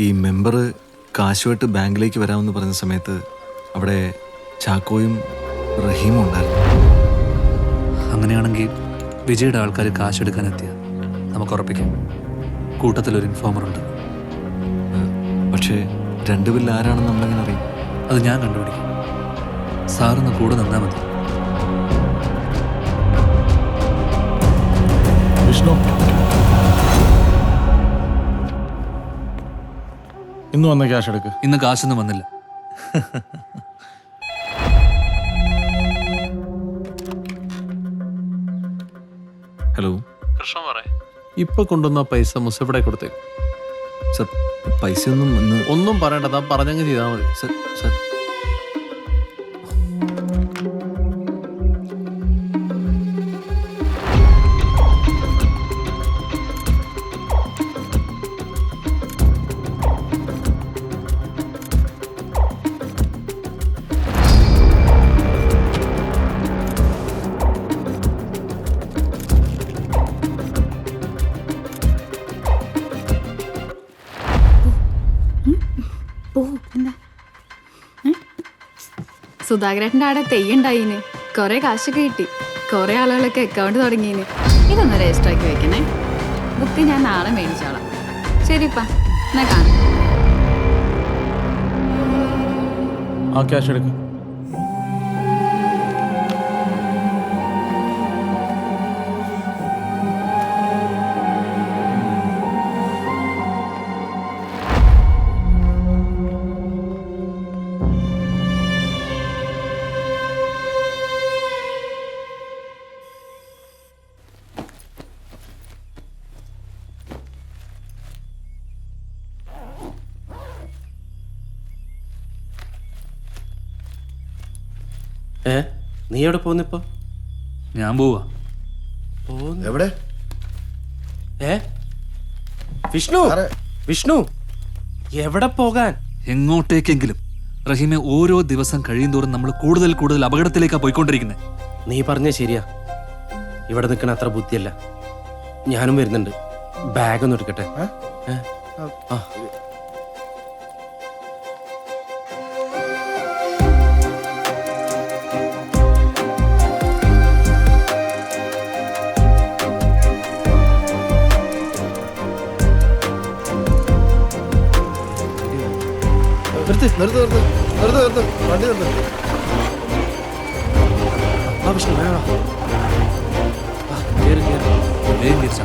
ഈ മെമ്പർ കാശുമായിട്ട് ബാങ്കിലേക്ക് വരാമെന്ന് പറഞ്ഞ സമയത്ത് അവിടെ ചാക്കോയും റഹീമും ഉണ്ടായിരുന്നു. അങ്ങനെയാണെങ്കിൽ വിജയുടെ ആൾക്കാർ കാശെടുക്കാനെത്തിയ നമുക്ക് ഉറപ്പിക്കാം കൂട്ടത്തിലൊരു ഇൻഫോമറുണ്ട്. പക്ഷേ രണ്ടുപേരിൽ ആരാണെന്ന് നമ്മളെങ്ങനെ അറിയും? അത് ഞാൻ കണ്ടുപിടിക്കും. സാറൊന്ന് കൂടെ നിന്നാൽ മതി. വിഷ്ണു, ഇന്ന് വന്ന ക്യാഷ് എടുക്ക്. ഇന്ന് കാശൊന്നും വന്നില്ല. ഹലോ കൃഷ്ണ പറയേ. ഇപ്പൊ കൊണ്ടുവന്ന പൈസ മുസഫിടെ കൊടുത്തേക്ക്. സർ, പൈസയൊന്നും ഇന്ന് ഒന്നും പറയണ്ട, താൻ പറഞ്ഞങ്ങ് ചെയ്താൽ മതി. സർ സർ സുധാകരേട്ടൻ്റെ ആടെ തെയ്യുണ്ടായിന്. കുറെ കാശൊക്കെ കിട്ടി. കുറെ ആളുകളൊക്കെ അക്കൗണ്ട് തുടങ്ങിയിന്. ഇതൊന്ന് രജിസ്റ്റർ ആക്കി വെക്കണേ. ബുക്ക് ഞാൻ നാളെ മേടിച്ചോളാം. ശരിപ്പാ, എന്നാ കാണാം. ആ ക്യാഷ് എടുക്ക്. നീ എവിടെ പോകുന്നിപ്പോ? ഞാൻ പോവാ. എവിടെ? വിഷ്ണു, വിഷ്ണു, എവിടെ പോകാൻ? എങ്ങോട്ടേക്കെങ്കിലും. റഹീമെ, ഓരോ ദിവസം കഴിയുന്തോറും നമ്മൾ കൂടുതൽ കൂടുതൽ അപകടത്തിലേക്കാണ് പോയിക്കൊണ്ടിരിക്കുന്നത്. നീ പറഞ്ഞ ശരിയാ. ഇവിടെ നിൽക്കണ അത്ര ബുദ്ധിയല്ല. ഞാനും വരുന്നുണ്ട്. ബാഗ് ഒന്ന് എടുക്കട്ടെ. വേഗം തിരിച്ചാ.